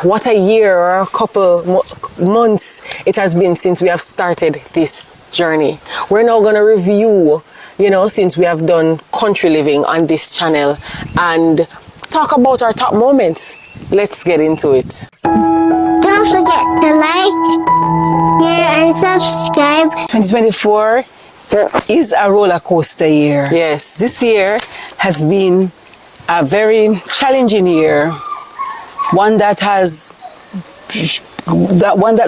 What a year or a couple months it has been since we have started this journey. We're now going to review, since we have done country living on this channel and talk about our top moments. Let's get into it. Don't forget to like, share, and subscribe. 2024 is a roller coaster year. Yes. This year has been a very challenging year. One that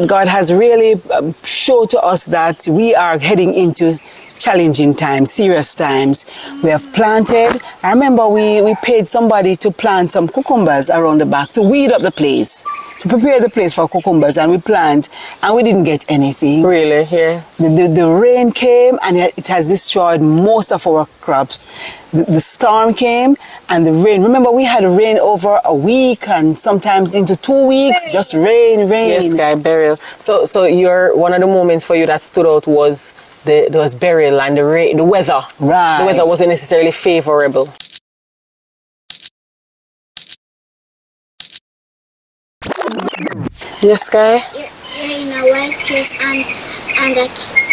God has really showed to us that we are heading into challenging times, serious times. We have planted. I remember we paid somebody to plant some cucumbers around the back to weed up the place, to prepare the place for cucumbers, and we plant, and we didn't get anything. Really? Yeah. The rain came and it has destroyed most of our crops. The storm came and the rain. Remember, we had rain over a week and sometimes into 2 weeks, just rain. Yes, guy, burial. So one of the moments for you that stood out was there was burial and the rain, the weather. Right. The weather wasn't necessarily favorable. Yes, guy. You're in a white dress and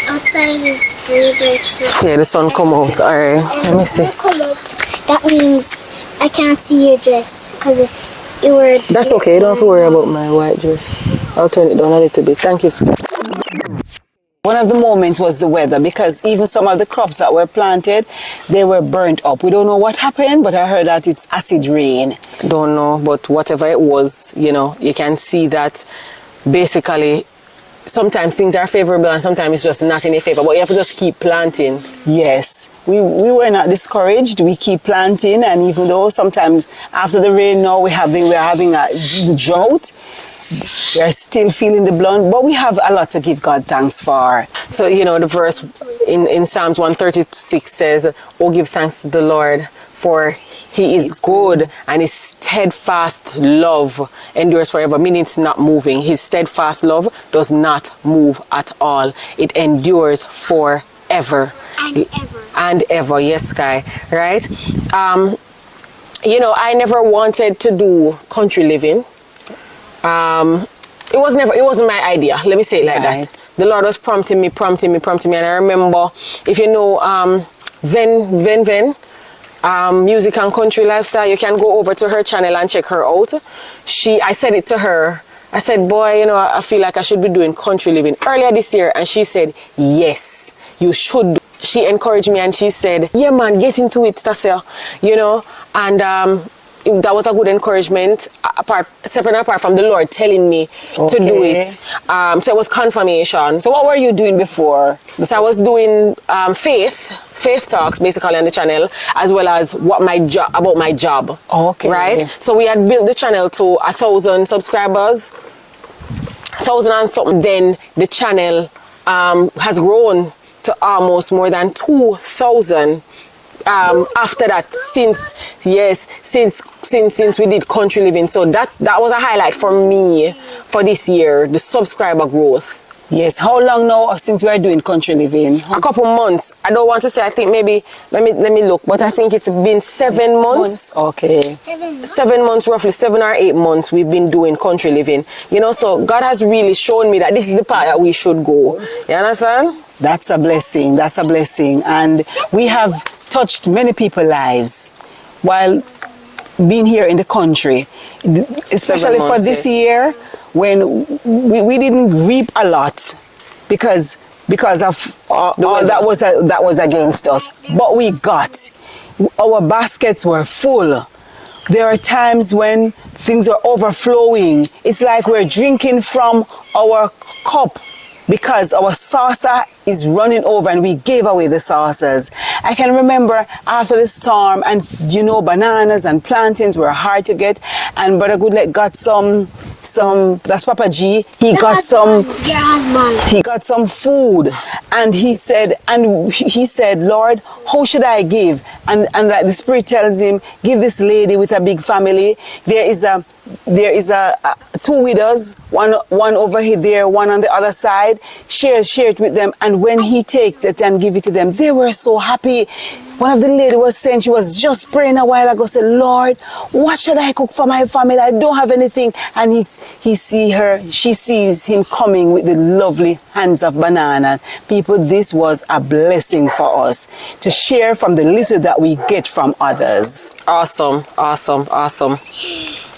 outside is blue birds. Yeah, the sun come out. All right, let me see. Come out. That means I can't see your dress because you were. That's okay. You don't have to worry about my white dress. I'll turn it down a little bit. Thank you, sir. One of the moments was the weather, because even some of the crops that were planted, they were burnt up. We don't know what happened, but I heard that it's acid rain. Don't know, but whatever it was, you can see that basically sometimes things are favorable and sometimes it's just not in your favor, but you have to just keep planting. Yes, we were not discouraged. We keep planting, and even though sometimes after the rain now we're having a drought, we are still feeling the blunt, but we have a lot to give God thanks for. So, the verse in Psalms 136 says, "Oh, give thanks to the Lord, for he is good, and his steadfast love endures forever," meaning it's not moving. His steadfast love does not move at all. It endures forever. And ever, yes, Sky, right? I never wanted to do country living. It wasn't my idea. Let me say it like that. The Lord was prompting me, and I remember, if you know, Ven, music and country lifestyle, you can go over to her channel and check her out. I said it to her. I said, boy, I feel like I should be doing country living earlier this year, and she said, yes, you should. She encouraged me and she said, yeah, man, get into it, Stasia, and that was a good encouragement, separate and apart from the Lord telling me to do it. So it was confirmation. So what were you doing before? So I was doing faith talks basically on the channel, as well as about my job. Okay. Right? So we had built the channel to 1,000 subscribers, 1,000 and something. Then the channel has grown to almost more than 2,000. After that, since we did country living, so that was a highlight for me for this year, the subscriber growth. Yes. How long now since we are doing country living? A couple months. I don't want to say. I think maybe let me look, but I think it's been 7 months. Okay. 7 months. 7 months, roughly 7 or 8 months. We've been doing country living. So God has really shown me that this is the path that we should go. You understand? That's a blessing. That's a blessing, and we have touched many people's lives while being here in the country, especially for this year when we didn't reap a lot because of all that was against us, but we got, our baskets were full. There are times when things are overflowing. It's like we're drinking from our cup, because our saucer is running over and we gave away the saucers. I can remember after the storm, and bananas and plantains were hard to get, and Brother Goodlet got some, that's Papa G, he got some food, and he said, Lord, how should I give? And like the Spirit tells him, give this lady with a big family, there is a there is two widows, one over here, there, one on the other side. Share it with them, and when he takes it and give it to them, they were so happy. One of the lady was saying, she was just praying a while ago, said, Lord, what should I cook for my family? I don't have anything. And she sees him coming with the lovely hands of banana. People, this was a blessing for us to share from the little that we get from others. Awesome, awesome, awesome.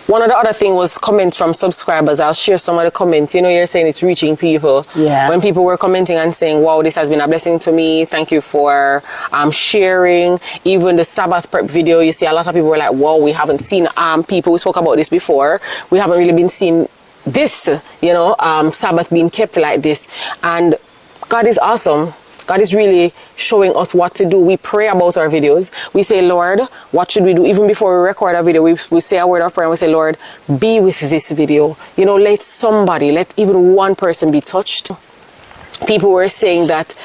One of the other thing was comments from subscribers. I'll share some of the comments. You know, you're saying it's reaching people. Yeah. When people were commenting and saying, wow, this has been a blessing to me. Thank you for sharing. Even the Sabbath prep video, you see a lot of people were like, wow, we haven't seen people. We spoke about this before. We haven't really been seeing this, you know, Sabbath being kept like this. And God is awesome. God is really showing us what to do. We pray about our videos. We say, Lord, what should we do? Even before we record a video, we say a word of prayer and we say, Lord, be with this video. You know, let even one person be touched. People were saying that,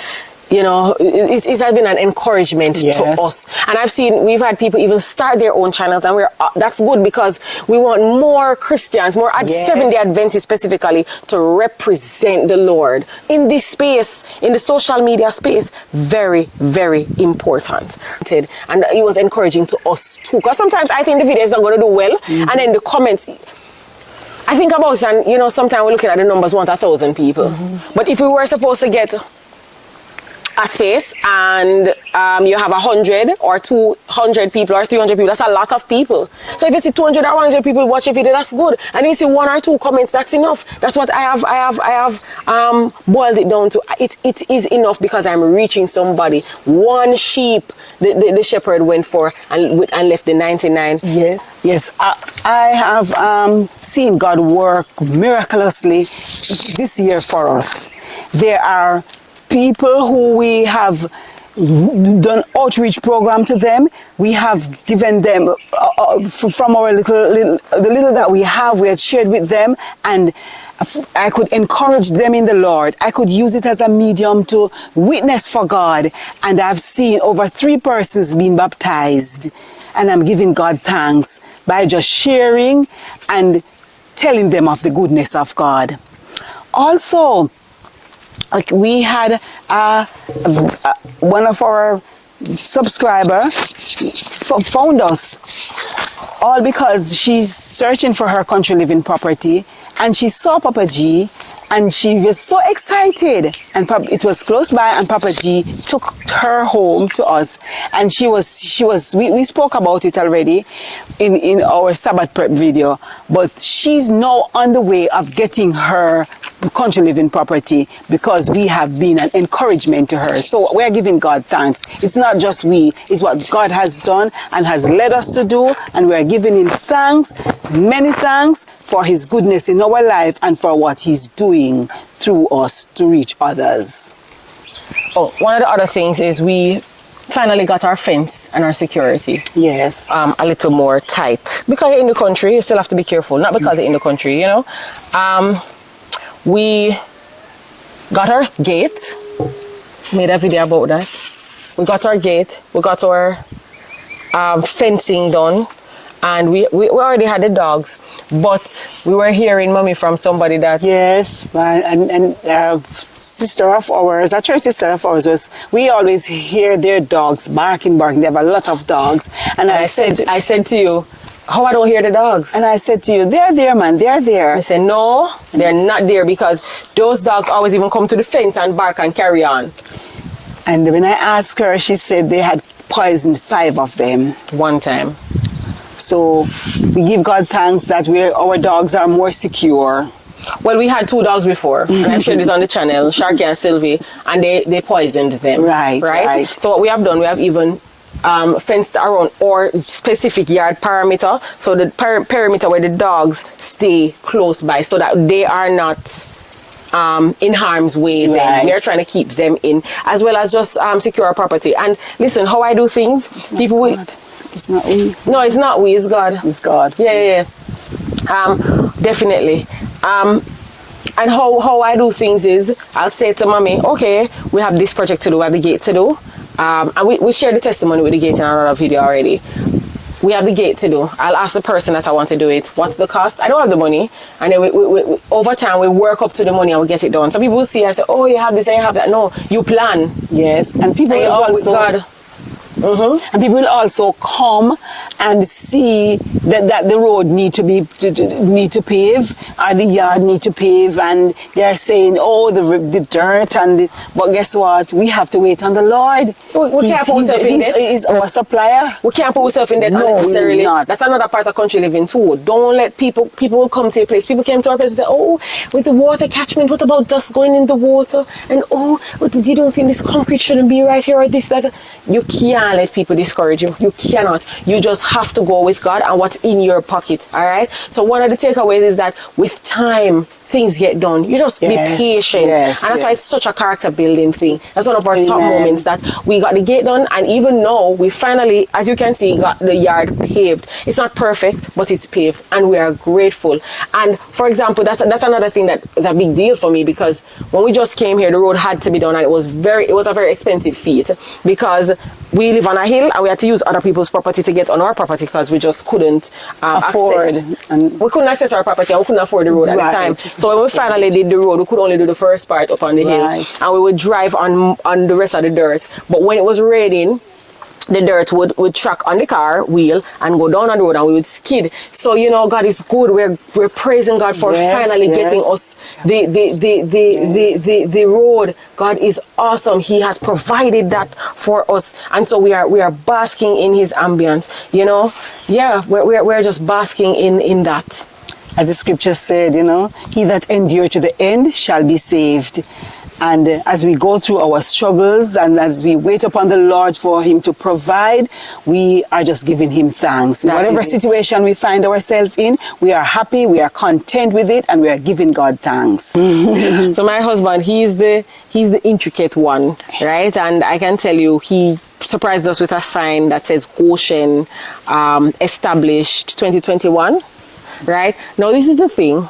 you know, it has been an encouragement to us. And we've had people even start their own channels, and that's good, because we want more Christians, more Seventh-day Adventists specifically, to represent the Lord in this space, in the social media space. Very, very important. And it was encouraging to us too, because sometimes I think the video is not going to do well, and then the comments, I think about it, and you know, sometimes we're looking at the numbers, want 1,000 people. But if we were supposed to get a space and you have 100 or 200 people or 300 people, that's a lot of people. So if you see 200 or 100 people watch a video, that's good. And if you see 1 or 2 comments, that's enough. That's what I have boiled it down to. It is enough, because I'm reaching somebody. One sheep the shepherd went for and left the 99. Yes, I have seen God work miraculously this year for us. There are people who we have done outreach program to them. We have given them from our the little that we have, we had shared with them, and I could encourage them in the Lord. I could use it as a medium to witness for God, and I've seen over 3 persons being baptized, and I'm giving God thanks by just sharing and telling them of the goodness of God. Also, like, we had one of our subscribers found us, all because she's searching for her country living property, and she saw Papa G, and she was so excited, and it was close by, and Papa G took her home to us, and we spoke about it already in our Sabbath prep video, but she's now on the way of getting her country living property, because we have been an encouragement to her. So we're giving God thanks. It's not just we, it's what God has done and has led us to do, and we're giving him thanks, many thanks, for his goodness in our life and for what he's doing through us to reach others. Oh, one of the other things is we finally got our fence and our security. Yes. A little more tight. Because you're in the country, you still have to be careful. Not because you're in the country, you know. We got our gate. Made a video about that. We got our gate. We got our fencing done. And we already had the dogs, but we were hearing, Mommy, from somebody that... Yes, and sister of ours, a church sister of ours, we always hear their dogs barking. They have a lot of dogs. And I said to you, how I don't hear the dogs? And I said to you, they're there, man, they're there. I said, no, they're not there, because those dogs always even come to the fence and bark and carry on. And when I asked her, she said they had poisoned 5 of them. One time. So we give God thanks that our dogs are more secure. Well, we had 2 dogs before, and I shared this on the channel, Sharky and Sylvie, and they poisoned them. Right. So what we have done, we have even fenced around our specific yard perimeter, so the perimeter where the dogs stay close by, so that they are not in harm's way. Then we are trying to keep them in, as well as just secure our property. And listen, how I do things, people will... It's not we. No, it's not we, it's God. It's God. Yeah. Definitely. And how I do things is, I'll say to Mommy, okay, we have this project to do, we have the gate to do. And we shared the testimony with the gate in another video already. we have the gate to do. I'll ask the person that I want to do it, what's the cost? I don't have the money. And then we over time, we work up to the money and we get it done. Some people will see and say, oh, you have this and you have that. No, you plan. Yes, and people will also... God. And people will also come and see that the road need to pave, or the yard need to pave, and they are saying, oh, the dirt, but guess what? We have to wait on the Lord. We can't put ourselves in debt. He's our supplier. We can't put ourselves in debt unnecessarily. That's another part of country living too. Don't let people will come to your place. People came to our place and said, oh, with the water catchment, what about dust going in the water? And oh, you don't think this concrete shouldn't be right here or this, that? You can't let people discourage you. You cannot. You just have to go with God and what's in your pocket. All right. So one of the takeaways is that with time, things get done. You just be patient. And that's why it's such a character building thing. That's one of our top moments, that we got the gate done, and even now we finally, as you can see, got the yard paved. It's not perfect, but it's paved, and we are grateful. And for example, that's another thing that is a big deal for me, because when we just came here, the road had to be done, and it was a very expensive feat, because we live on a hill and we had to use other people's property to get on our property, because we just couldn't afford, and we couldn't access our property and we couldn't afford the road at the time. So when we finally did the road, we could only do the first part up on the hill, and we would drive on the rest of the dirt. But when it was raining, the dirt would track on the car wheel and go down on the road, and we would skid. So you know, God is good. We're praising God for finally getting us the road. God is awesome. He has provided that for us, and so we are basking in His ambience. You know, we're just basking in that. As the scripture said, you know, he that endure to the end shall be saved. And as we go through our struggles and as we wait upon the Lord for Him to provide, we are just giving Him thanks. In whatever situation we find ourselves in, we are happy, we are content with it, and we are giving God thanks. So my husband, he's the intricate one, right? And I can tell you, he surprised us with a sign that says Goshen, established 2021. Right now, this is the thing.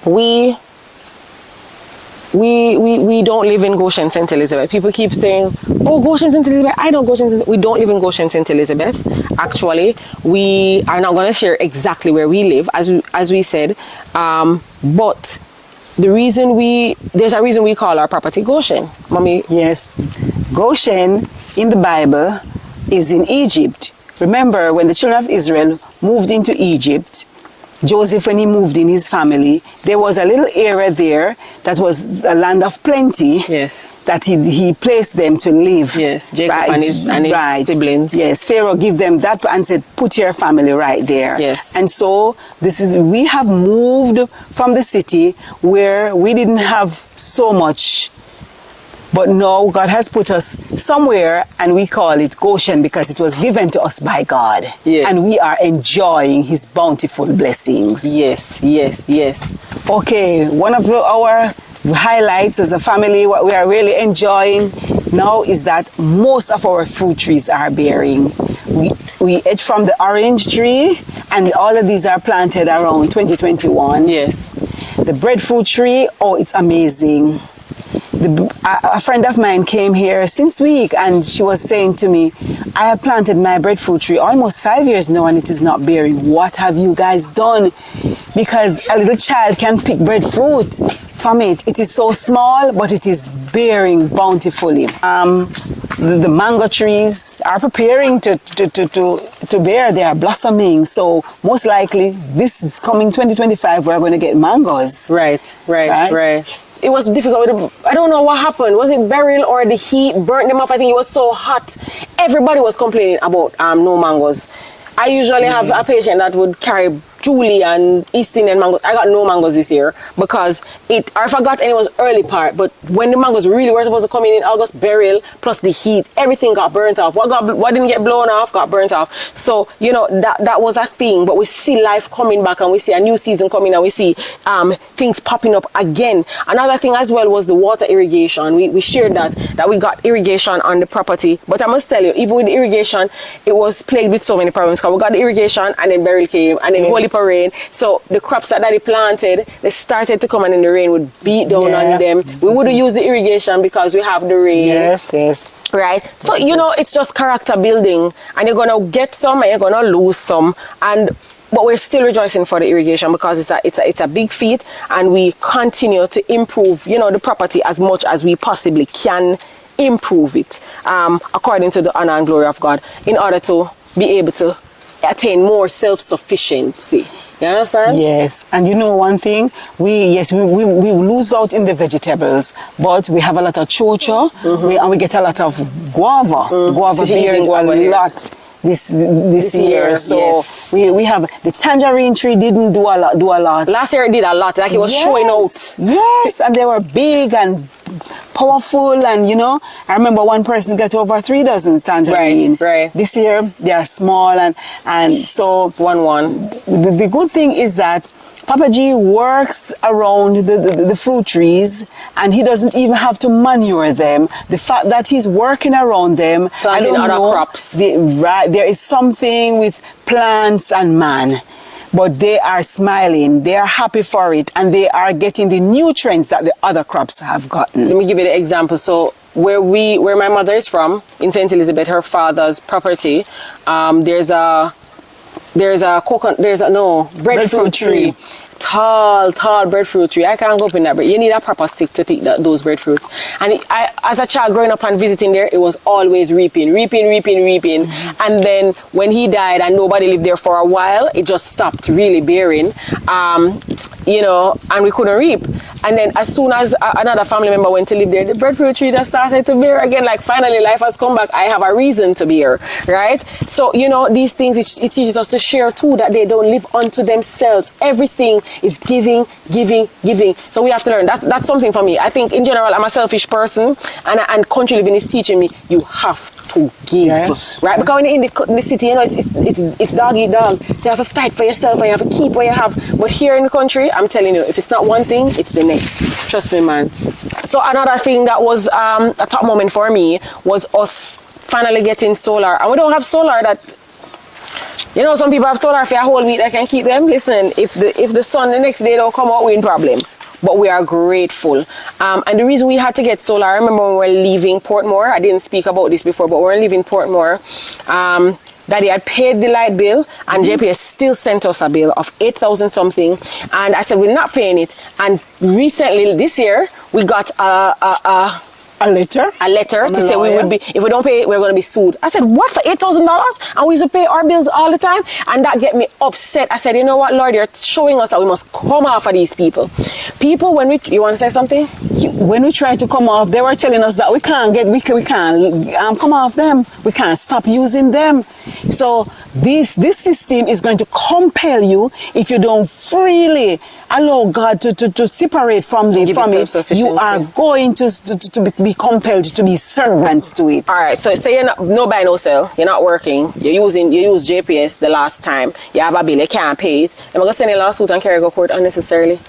We don't live in Goshen, St. Elizabeth. People keep saying, oh, Goshen, St. Elizabeth. I know Goshen. We don't live in Goshen, St. Elizabeth. Actually, we are not going to share exactly where we live, as we said. But there's a reason we call our property Goshen, Mommy. Yes, Goshen in the Bible is in Egypt. Remember, when the children of Israel moved into Egypt, Joseph, when he moved in his family, there was a little area there that was a land of plenty. Yes. That he placed them to live. Yes, Jacob and his siblings. Yes, Pharaoh gave them that and said, put your family right there. Yes. And so we have moved from the city where we didn't have so much. But now God has put us somewhere, and we call it Goshen because it was given to us by God. Yes. And we are enjoying His bountiful blessings. Yes, yes, yes. Okay, one of our highlights as a family, what we are really enjoying now is that most of our fruit trees are bearing. We ate from the orange tree, and all of these are planted around 2021. Yes. The breadfruit tree, oh, it's amazing. A friend of mine came here since week, and she was saying to me, I have planted my breadfruit tree almost 5 years now and it is not bearing. What have you guys done? Because a little child can pick breadfruit from it. It is so small, but it is bearing bountifully. The mango trees are preparing to bear. They are blossoming. So most likely this is coming 2025, we're going to get mangoes. Right. It was difficult. I don't know what happened. Was it burial or the heat burnt them off? I think it was so hot. Everybody was complaining about no mangoes. I usually have a patient that would carry Julie and East Indian mangoes. I got no mangoes this year because I forgot, and it was early part. But when the mangoes really were supposed to come in August, burial plus the heat, everything got burnt off. What didn't get blown off got burnt off. So you know that was a thing. But we see life coming back, and we see a new season coming, and we see things popping up again. Another thing as well was the water irrigation. We shared that we got irrigation on the property. But I must tell you, even with the irrigation, it was plagued with so many problems. Because we got the irrigation, and then burial came, and then holy heap of rain. So the crops that Daddy planted, they started to come and then the rain would beat down on them. We wouldn't use the irrigation because we have the rain. Yes, yes. Right? So, you know, it's just character building. And you're going to get some and you're going to lose some. But we're still rejoicing for the irrigation because it's a big feat, and we continue to improve, you know, the property as much as we possibly can improve it, according to the honor and glory of God, in order to be able to attain more self-sufficiency. You understand? Yes. And you know one thing, we lose out in the vegetables, but we have a lot of chocho, and we get a lot of guava. Guava bearing a lot this year. So yes. we have the tangerine tree didn't do a lot. Last year it did a lot, like it was showing out. Yes, and they were big and powerful, and you know, I remember one person got over 3 dozen tangerine. Right. This year they are small, and so one. The good thing is that Papa G works around the fruit trees, and he doesn't even have to manure them. The fact that he's working around them, planting other crops. There is something with plants and man, but they are smiling, they are happy for it, and they are getting the nutrients that the other crops have gotten. Let me give you the example. So where my mother is from, in Stelizabeth, her father's property, there's a breadfruit tree. Tall breadfruit tree. I can't go up in that, but you need a proper stick to pick those breadfruits. And as a child growing up and visiting there, it was always reaping. And then when he died and nobody lived there for a while, it just stopped really bearing, you know, and we couldn't reap. And then as soon as another family member went to live there, the breadfruit tree just started to bear again. Like, finally life has come back. I have a reason to bear, right? So, you know, these things, it teaches us to share too, that they don't live unto themselves. Everything is giving. So we have to learn. That's something for me. I think in general, I'm a selfish person, and country living is teaching me you have to give, right? Because when you're in the city, you know, it's dog eat dog. So you have to fight for yourself and you have to keep what you have. But here in the country, I'm telling you, if it's not one thing, it's the next. Trust me, man. So another thing that was a top moment for me was us finally getting solar. And we don't have solar that, you know, some people have solar for a whole week that can keep them. Listen, if the sun the next day don't come out, we're in problems. But we are grateful. And the reason we had to get solar, I remember when we were leaving Portmore, I didn't speak about this before, but when we were leaving Portmore, Daddy had paid the light bill, and JPS still sent us a bill of 8,000 something. And I said, we're not paying it. And recently, this year, we got a letter to say we would be, if we don't pay it, we're going to be sued. I said, what, for $8,000? And we used to pay our bills all the time? And that get me upset. I said, you know what, Lord, you're showing us that we must come off of these people. People, you want to say something? When we tried to come off, they were telling us that we can't come off them. We can't stop using them. So this system is going to compel you, if you don't freely allow God to separate from it. You are going to be compelled to be servants to it. All right. So say you're no buy no sell. You're not working. You use JPS the last time. You have a bill. You can't pay it. I'm gonna send a lawsuit and carry go court unnecessarily.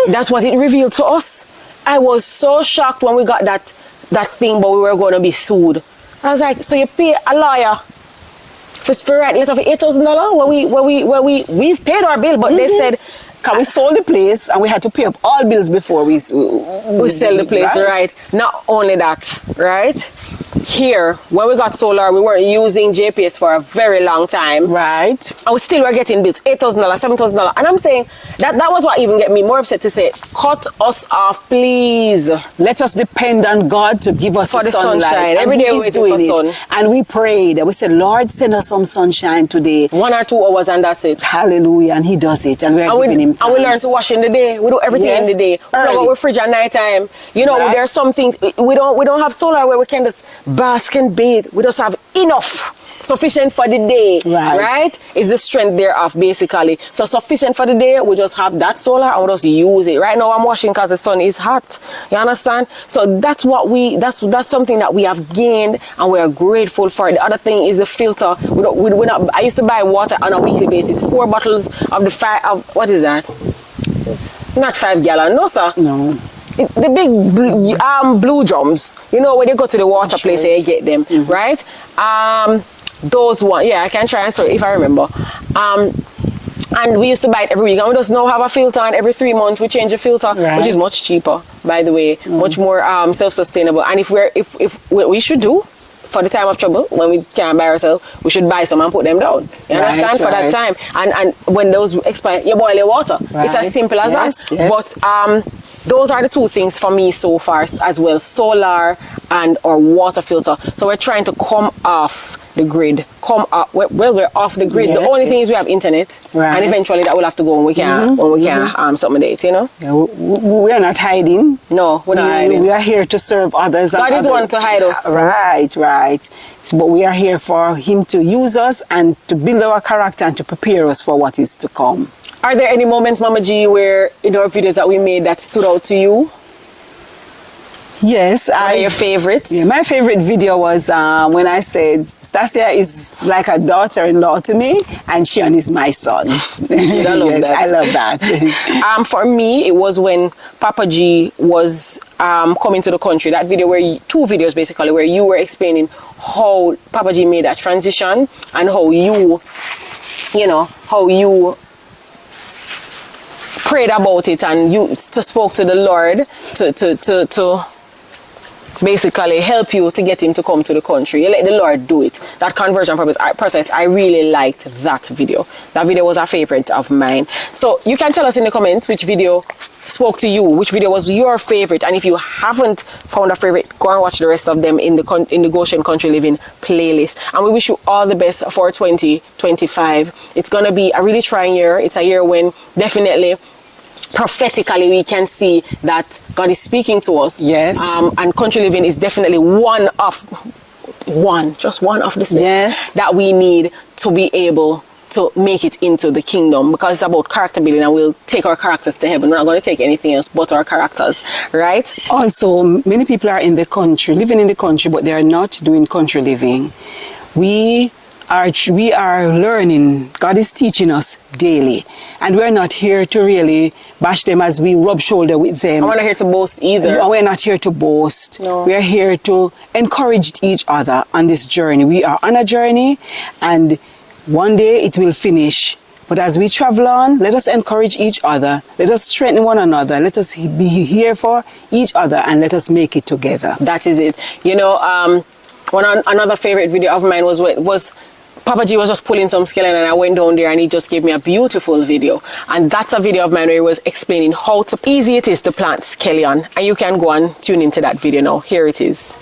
That's what it revealed to us. I was so shocked when we got that thing, but we were going to be sued. I was like, so you pay a lawyer for write letter for $8,000 we've paid our bill, but they said, because we sold the place and we had to pay up all bills before we sell the place, right? Not only that, right? Here, when we got solar, we weren't using JPS for a very long time. Right. And we still were getting bills, $8,000, $7,000. And I'm saying, that was what even get me more upset to say, cut us off, please. Let us depend on God to give us the sunshine. Every day we're doing for sun. And we prayed. We said, Lord, send us some sunshine today. 1 or 2 hours and that's it. Hallelujah. And he does it. And we're giving him thanks. And we learn to wash in the day. We do everything in the day. We plug out with fridge at night time. You know, there are some things, we don't have solar where we can just bask and bathe. We just have enough. Sufficient for the day, right? Is the strength thereof, basically. So sufficient for the day, we just have that solar and we just use it. Right now I'm washing because the sun is hot. You understand? So that's what that's something that we have gained and we are grateful for. The other thing is the filter. I used to buy water on a weekly basis. 4 bottles of what is that? It's not 5 gallon, no sir. No. The big blue drums, you know, when you go to the water place and you get them, right? Those one, I can try and show if I remember. And we used to buy it every week, and we just now have a filter, and every 3 months we change the filter, which is much cheaper, by the way, much more self-sustainable. And if what we should do for the time of trouble, when we can't buy ourselves, we should buy some and put them down. You understand? For that time. And when those expire, you boil your water. It's as simple as that. Yes. But those are the two things for me so far as well, solar and or water filter. So we're trying to come off the grid. Well, we're off the grid. The only thing is we have internet, and eventually that will have to go when we can accommodate, you know. Yeah, we are not hiding. No, we're not hiding. We are here to serve others. God is one to hide us. Right. So, but we are here for Him to use us and to build our character and to prepare us for what is to come. Are there any moments, Mama G, where in our videos that we made that stood out to you? Yes. What are your favorites? Yeah, my favorite video was when I said, Stacia is like a daughter-in-law to me, and Sean is my son. I love that. For me, it was when Papa G was coming to the country. That video two videos basically, where you were explaining how Papa G made that transition and how you prayed about it and you spoke to the Lord to basically help you to get him to come to the country. You let the Lord do it. That conversion process, I really liked that video. That video was a favorite of mine. So you can tell us in the comments which video spoke to you, which video was your favorite, and if you haven't found a favorite, go and watch the rest of them in the Goshen Country Living playlist. And we wish you all the best for 2025. It's gonna be a really trying year. It's a year when definitely prophetically we can see that God is speaking to us. Yes. And country living is definitely just one of the steps that we need to be able to make it into the kingdom, because it's about character building, and we'll take our characters to heaven. We're not going to take anything else but our characters, right? Also, many people are in the country, living in the country, but they are not doing country living. We are learning. God is teaching us daily, and we're not here to really bash them as we rub shoulder with them. I'm not here to boast either. No, we're not here to boast. No. We're here to encourage each other on this journey. We are on a journey, and one day it will finish. But as we travel on, let us encourage each other. Let us strengthen one another. Let us be here for each other, and let us make it together. That is it. You know, another favorite video of mine was Papa G was just pulling some skeleton, and I went down there and he just gave me a beautiful video. And that's a video of mine where he was explaining how easy it is to plant scallion. And you can go and tune into that video now. Here it is.